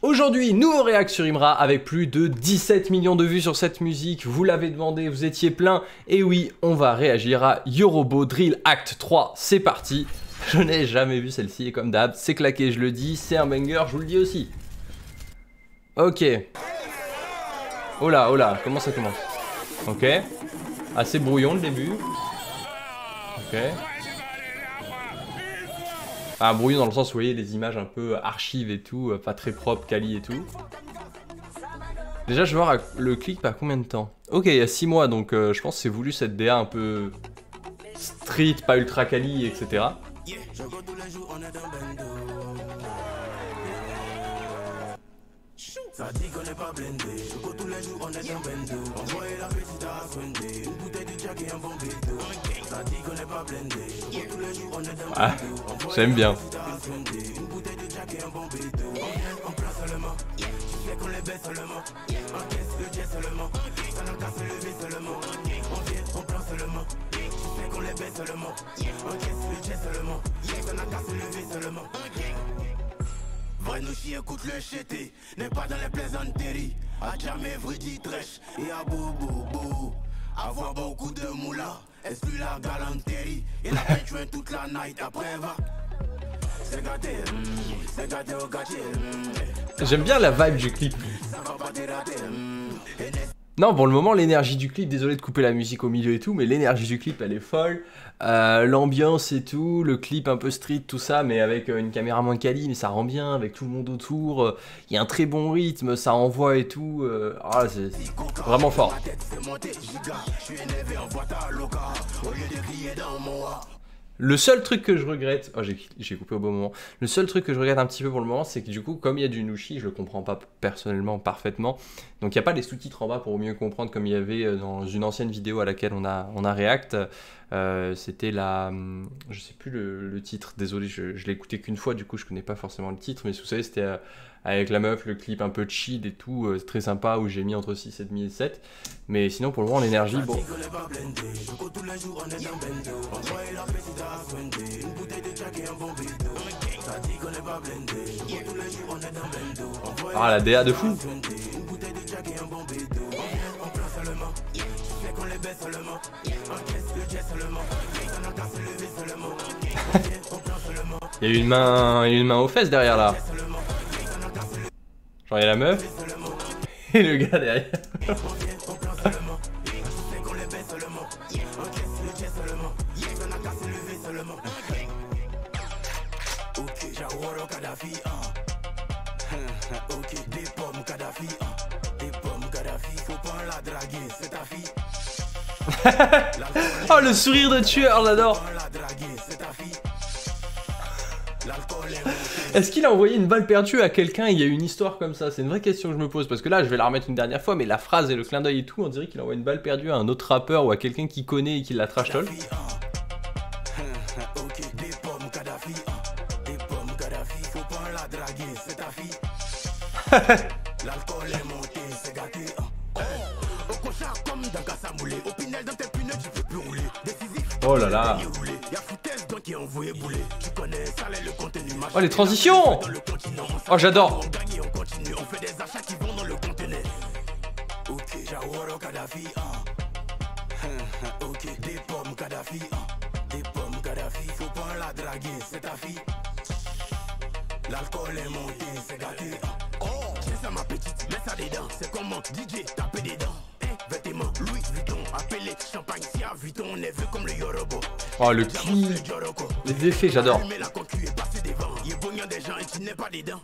Aujourd'hui, nouveau réact sur Imra avec plus de 17 millions de vues sur cette musique. Vous l'avez demandé, vous étiez plein. Et oui, on va réagir à Yorobo Drill Act 3. C'est parti. Je n'ai jamais vu celle-ci et comme d'hab, c'est claqué, je le dis. C'est un banger, je vous le dis aussi. Ok. Oh là, comment ça commence? Ok. Assez brouillon le début. Ok. Ah, brouillon dans le sens où vous voyez les images un peu archives et tout, pas très propre, quali et tout. Déjà, je vais voir le clip à combien de temps. Ok, il y a 6 mois, donc je pense que c'est voulu cette DA un peu street, pas ultra quali, etc. Ça dit qu'on n'est pas blindé, Choco tous les jours on est dans bendo. Envoyez la petite à Sunday, une bouteille de Jack et un bon bédo. Ça dit qu'on n'est pas blindé, Choco tous les jours on est dans bendo. Ah, j'aime bien. Une bouteille de Jack et un bon bédo. On place seulement, tu sais qu'on les baisse seulement. Encaisse le jet seulement, ça n'a qu'à se lever seulement. On vient, on prend seulement, tu sais qu'on les baisse seulement. Encaisse le jet seulement, ça n'a qu'à se lever seulement. Vrai nous chiens écoute le chété, n'est pas dans les plaisanteries. A jamais vrai dit trèche et à boubou. Avoir beaucoup de moula, exclut la galanterie. Et la peine joint toute la night après va. C'est gâté au gâté. J'aime bien la vibe du clip. Ça va pas te rater. Non, pour le moment, l'énergie du clip, désolé de couper la musique au milieu et tout, mais l'énergie du clip, elle est folle. L'ambiance et tout, le clip un peu street, tout ça, mais avec une caméra moins quali, mais ça rend bien, avec tout le monde autour. Il y a un très bon rythme, ça envoie et tout. C'est vraiment fort. Le seul truc que je regrette, oh j'ai coupé au bon moment, le seul truc que je regrette un petit peu pour le moment, c'est que du coup, comme il y a du Nushi, je le comprends pas personnellement parfaitement, donc il n'y a pas les sous-titres en bas pour mieux comprendre comme il y avait dans une ancienne vidéo à laquelle on a react, c'était la, je sais plus le titre, désolé, je l'ai écouté qu'une fois, du coup je connais pas forcément le titre, mais vous savez c'était avec la meuf, le clip un peu chill et tout, très sympa, où j'ai mis entre 6,5 et 7, mais sinon pour le moment l'énergie, bon... Ah la DA de fou. Il y a une main aux fesses derrière là. Genre il y a la meuf et le gars derrière. Oh le sourire de tueur, j'adore. Est-ce qu'il a envoyé une balle perdue à quelqu'un? Il y a une histoire comme ça, c'est une vraie question que je me pose. Parce que là je vais la remettre une dernière fois, mais la phrase et le clin d'œil et tout, on dirait qu'il envoie une balle perdue à un autre rappeur ou à quelqu'un qu'il connaît et qui la trash talk. Oh là là. Oh les transitions. Oh j'adore. L'alcool est monté, c'est gâté. Oh, c'est ça ma petite, mets ça dedans. C'est comment DJ taper dedans. Vêtements Louis Vuitton, appelé champagne si à Vuitton, on est vu comme le Yorobo. Oh le clip, les effets, j'adore. Mais la concu est passée devant. Il est bouillant des gens et tu n'es pas dedans.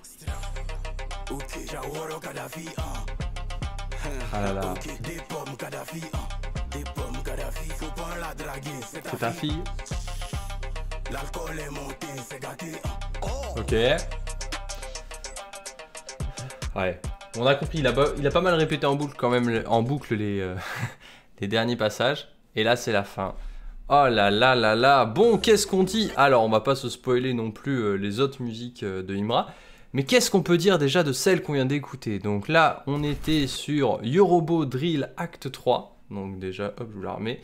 Ok, Jaworo Kadhafi. Ah là là. Ok, des pommes Kadhafi. Des pommes Kadhafi. Faut pas la draguer, c'est ta fille. L'alcool est monté, c'est gâté. Ok. Ouais. On a compris, il a pas mal répété en boucle quand même, en boucle les derniers passages. Et là c'est la fin. Oh là là là là. Bon, qu'est-ce qu'on dit? Alors on va pas se spoiler non plus les autres musiques de Imra. Mais qu'est-ce qu'on peut dire déjà de celle qu'on vient d'écouter? Donc là on était sur Yorobo Drill Act 3. Donc déjà, hop, je vous la remets.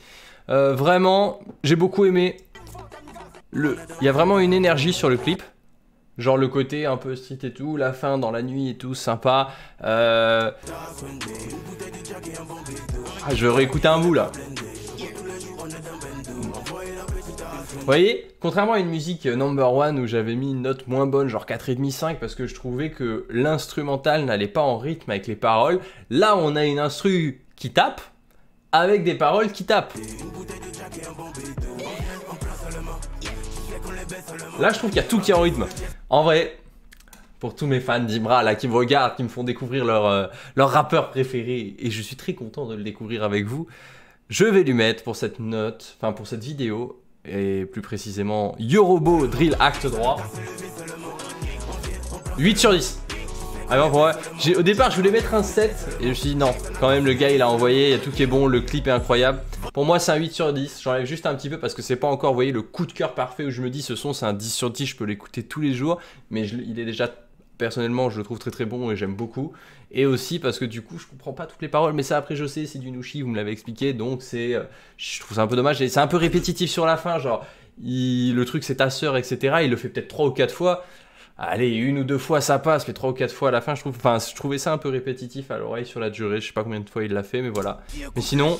Vraiment, j'ai beaucoup aimé. Il y a vraiment une énergie sur le clip. Genre le côté un peu street et tout, la fin dans la nuit et tout, sympa. Ah, je vais réécouter un bout là. Vous voyez, contrairement à une musique number one où j'avais mis une note moins bonne, genre 4,5, 5, parce que je trouvais que l'instrumental n'allait pas en rythme avec les paroles, là on a une instru qui tape, avec des paroles qui tapent. Là je trouve qu'il y a tout qui est en rythme. En vrai, pour tous mes fans d'Ibra là qui me regardent, qui me font découvrir leur rappeur préféré, et je suis très content de le découvrir avec vous, je vais lui mettre pour cette note, enfin pour cette vidéo, et plus précisément Yorobo Drill Acte droit, 8 sur 10. Alors pour vrai, au départ je voulais mettre un 7 et je me suis dit non, quand même le gars il a envoyé, il y a tout qui est bon, le clip est incroyable. Pour moi c'est un 8 sur 10, j'enlève juste un petit peu parce que c'est pas encore, vous voyez, le coup de cœur parfait où je me dis ce son c'est un 10 sur 10, je peux l'écouter tous les jours, mais il est déjà, personnellement je le trouve très très bon et j'aime beaucoup. Et aussi parce que du coup je comprends pas toutes les paroles, mais ça après je sais, c'est du Nushi, vous me l'avez expliqué, donc c'est, je trouve ça un peu dommage, et c'est un peu répétitif sur la fin, genre le truc c'est ta sœur etc, il le fait peut-être 3 ou 4 fois. Allez, 1 ou 2 fois ça passe, mais 3 ou 4 fois à la fin, je trouvais ça un peu répétitif à l'oreille sur la durée. Je sais pas combien de fois il l'a fait, mais voilà. Mais sinon...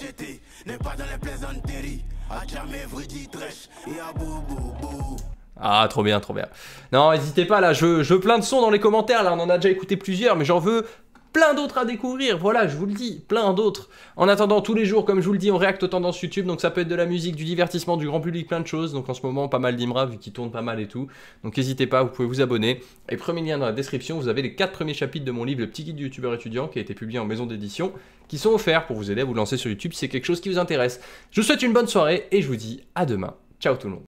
Ah, trop bien, trop bien. Non, n'hésitez pas, là, je veux plein de sons dans les commentaires, là, on en a déjà écouté plusieurs, mais j'en veux plein d'autres à découvrir, voilà, je vous le dis, plein d'autres. En attendant, tous les jours, comme je vous le dis, on réacte aux tendances YouTube, donc ça peut être de la musique, du divertissement, du grand public, plein de choses. Donc en ce moment, pas mal d'Imra, vu qu'il tourne pas mal et tout. Donc n'hésitez pas, vous pouvez vous abonner. Et premier lien dans la description, vous avez les 4 premiers chapitres de mon livre, le petit guide du youtubeur étudiant, qui a été publié en maison d'édition, qui sont offerts pour vous aider à vous lancer sur YouTube si c'est quelque chose qui vous intéresse. Je vous souhaite une bonne soirée, et je vous dis à demain. Ciao tout le monde.